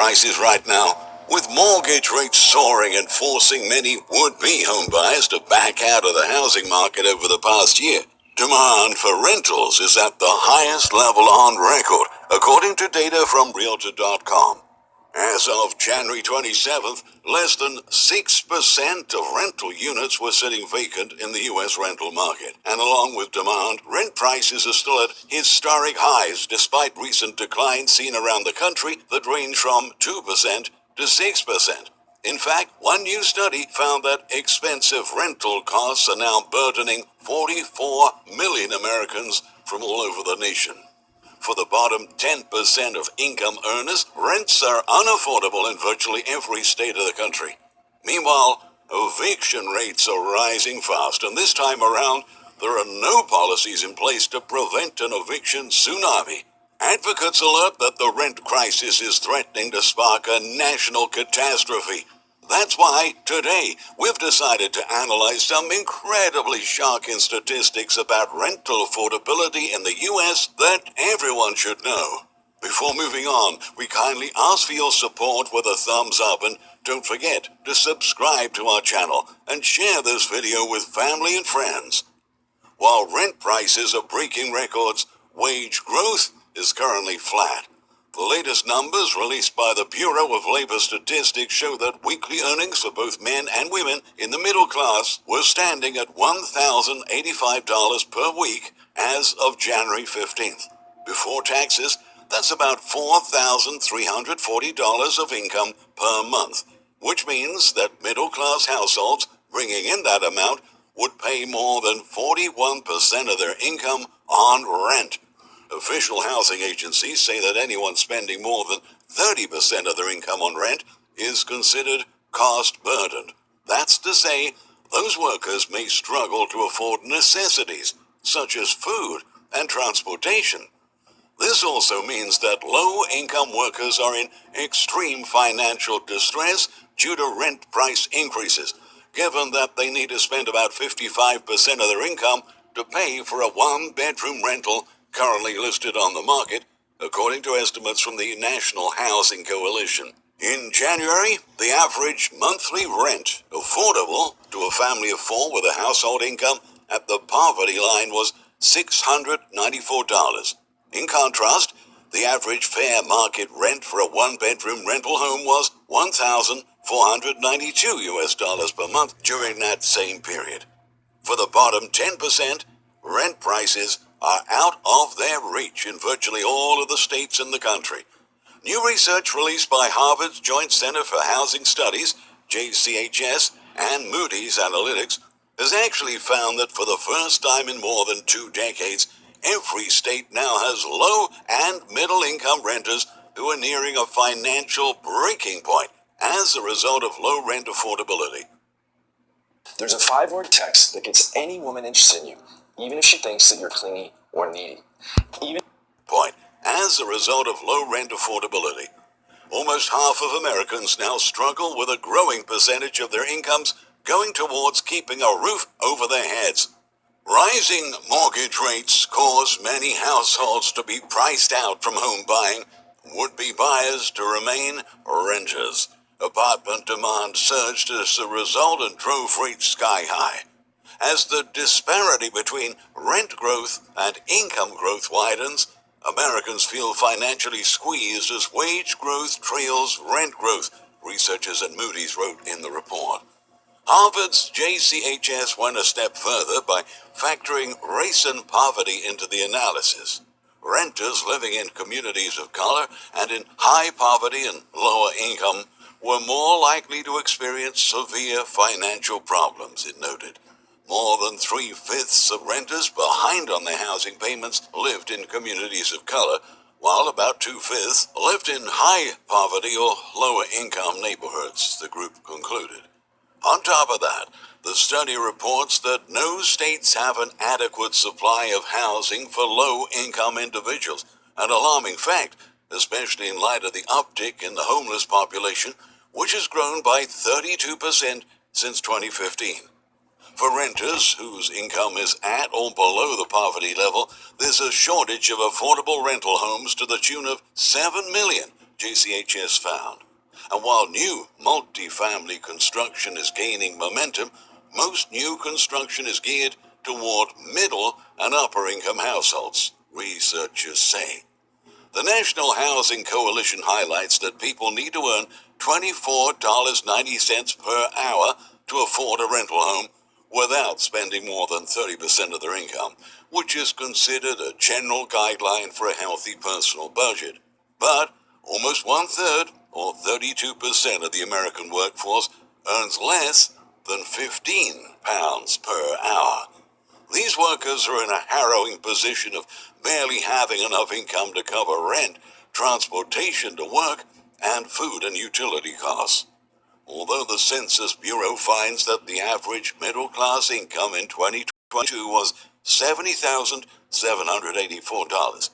prices right now, with mortgage rates soaring and forcing many would-be homebuyers to back out of the housing market over the past year. Demand for rentals is at the highest level on record, according to data from Realtor.com. As of January 27th, less than 6% of rental units were sitting vacant in the U.S. rental market. And along with demand, rent prices are still at historic highs despite recent declines seen around the country that range from 2% to 6%. In fact, one new study found that expensive rental costs are now burdening 44 million Americans from all over the nation. For the bottom 10% of income earners, rents are unaffordable in virtually every state of the country. Meanwhile, eviction rates are rising fast, and this time around, there are no policies in place to prevent an eviction tsunami. Advocates alert that the rent crisis is threatening to spark a national catastrophe. That's why, today, we've decided to analyze some incredibly shocking statistics about rental affordability in the U.S. that everyone should know. Before moving on, we kindly ask for your support with a thumbs up, and don't forget to subscribe to our channel and share this video with family and friends. While rent prices are breaking records, wage growth is currently flat. The latest numbers released by the Bureau of Labor Statistics show that weekly earnings for both men and women in the middle class were standing at $1,085 per week as of January 15th. Before taxes, that's about $4,340 of income per month, which means that middle-class households bringing in that amount would pay more than 41% of their income on rent. Official housing agencies say that anyone spending more than 30% of their income on rent is considered cost-burdened. That's to say, those workers may struggle to afford necessities, such as food and transportation. This also means that low-income workers are in extreme financial distress due to rent price increases, given that they need to spend about 55% of their income to pay for a one-bedroom rental currently listed on the market, according to estimates from the National Housing Coalition. In January, the average monthly rent affordable to a family of four with a household income at the poverty line was $694. In contrast, the average fair market rent for a one-bedroom rental home was $1,492 per month during that same period. For the bottom 10%, rent prices are out of their reach in virtually all of the states in the country. New research released by Harvard's Joint Center for Housing Studies, JCHS, and Moody's Analytics has actually found that for the first time in more than 2 decades, every state now has low and middle-income renters who are nearing a financial breaking point as a result of low rent affordability. There's a 5-word text that gets any woman interested in you, even if she thinks that you're clingy or needy. As a result of low rent affordability, almost half of Americans now struggle with a growing percentage of their incomes going towards keeping a roof over their heads. Rising mortgage rates cause many households to be priced out from home buying, would-be buyers to remain renters. Apartment demand surged as a result and drove rates sky high. As the disparity between rent growth and income growth widens, Americans feel financially squeezed as wage growth trails rent growth, researchers at Moody's wrote in the report. Harvard's JCHS went a step further by factoring race and poverty into the analysis. Renters living in communities of color and in high poverty and lower income were more likely to experience severe financial problems, it noted. More than 3/5 of renters behind on their housing payments lived in communities of color, while about 2/5 lived in high poverty or lower income neighborhoods, the group concluded. On top of that, the study reports that no states have an adequate supply of housing for low-income individuals, an alarming fact, especially in light of the uptick in the homeless population, which has grown by 32% since 2015. For renters whose income is at or below the poverty level, there's a shortage of affordable rental homes to the tune of 7 million JCHS found. And while new multi-family construction is gaining momentum, most new construction is geared toward middle and upper-income households, researchers say. The National Housing Coalition highlights that people need to earn $24.90 per hour to afford a rental home without spending more than 30% of their income, which is considered a general guideline for a healthy personal budget. But almost one-third, or 32% of the American workforce, earns less than £15 per hour. These workers are in a harrowing position of barely having enough income to cover rent, transportation to work, and food and utility costs. Although the Census Bureau finds that the average middle-class income in 2022 was $70,784,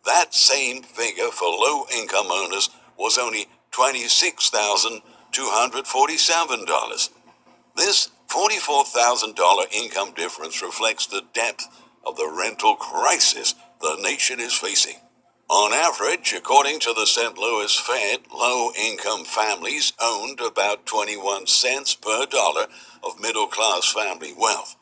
that same figure for low-income earners was only $26,247. This $44,000 income difference reflects the depth of the rental crisis the nation is facing. On average, according to the St. Louis Fed, low-income families owned about 21 cents per dollar of middle-class family wealth.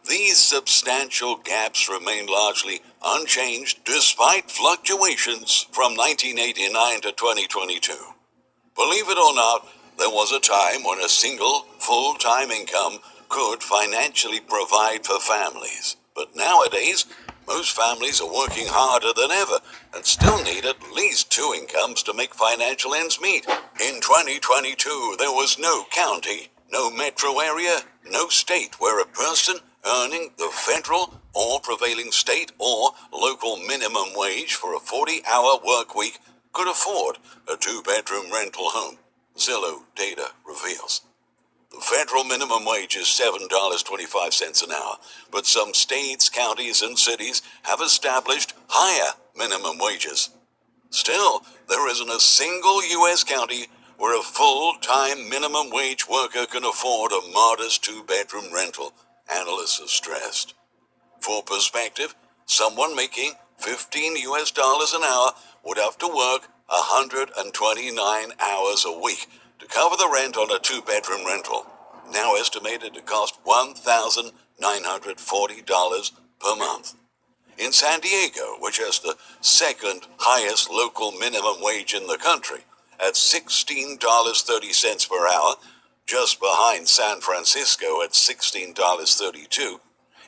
These substantial gaps remain largely unchanged despite fluctuations from 1989 to 2022. Believe it or not, there was a time when a single full-time income could financially provide for families. But nowadays, most families are working harder than ever and still need at least two incomes to make financial ends meet. In 2022, there was no county, no metro area, no state where a person earning the federal or prevailing state or local minimum wage for a 40-hour work week could afford a two-bedroom rental home, Zillow data reveals. The federal minimum wage is $7.25 an hour, but some states, counties, and cities have established higher minimum wages. Still, there isn't a single U.S. county where a full-time minimum wage worker can afford a modest two-bedroom rental, analysts have stressed. For perspective, someone making $15 an hour would have to work 129 hours a week to cover the rent on a two-bedroom rental, now estimated to cost $1,940 per month. In San Diego, which has the second highest local minimum wage in the country, at $16.30 per hour, just behind San Francisco at $16.32,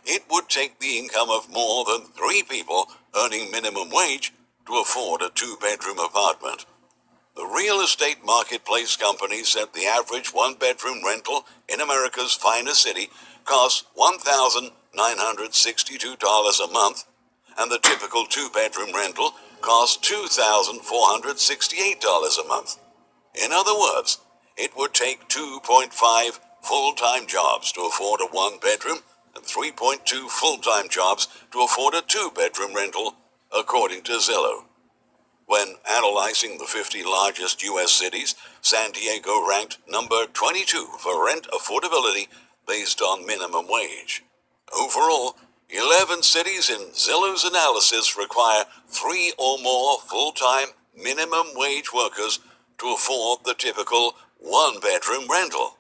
it would take the income of more than three people earning minimum wage to afford a two-bedroom apartment. The real estate marketplace company said the average one-bedroom rental in America's finest city costs $1,962 a month, and the typical two-bedroom rental costs $2,468 a month. In other words, it would take 2.5 full-time jobs to afford a one-bedroom and 3.2 full-time jobs to afford a two-bedroom rental, according to Zillow. When analyzing the 50 largest U.S. cities, San Diego ranked number 22 for rent affordability based on minimum wage. Overall, 11 cities in Zillow's analysis require 3 or more full-time minimum wage workers to afford the typical one-bedroom rental.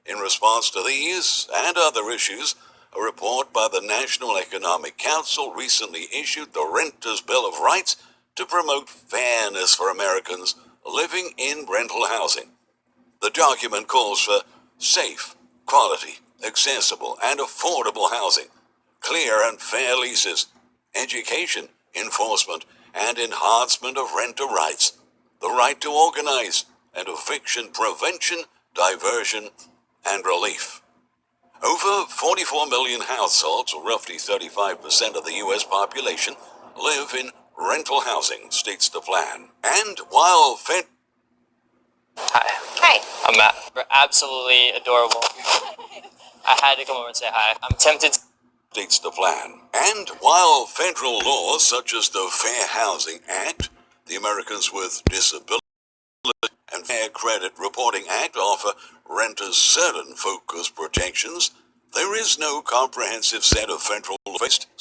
In response to these and other issues, a report by the National Economic Council recently issued the Renters' Bill of Rights to promote fairness for Americans living in rental housing. The document calls for safe, quality, accessible, and affordable housing, clear and fair leases, education, enforcement, and enhancement of renter rights, the right to organize, and eviction prevention, diversion, and relief. Over 44 million households, or roughly 35% of the U.S. population, live in rental housing, states the plan. And while Hi. Hi. I'm Matt. We're absolutely adorable. I had to come over and say hi. I'm tempted to... states the plan. And while federal laws such as the Fair Housing Act, the Americans with Disabilities, and Fair Credit Reporting Act offer renters certain focused protections, there is no comprehensive set of federal law-based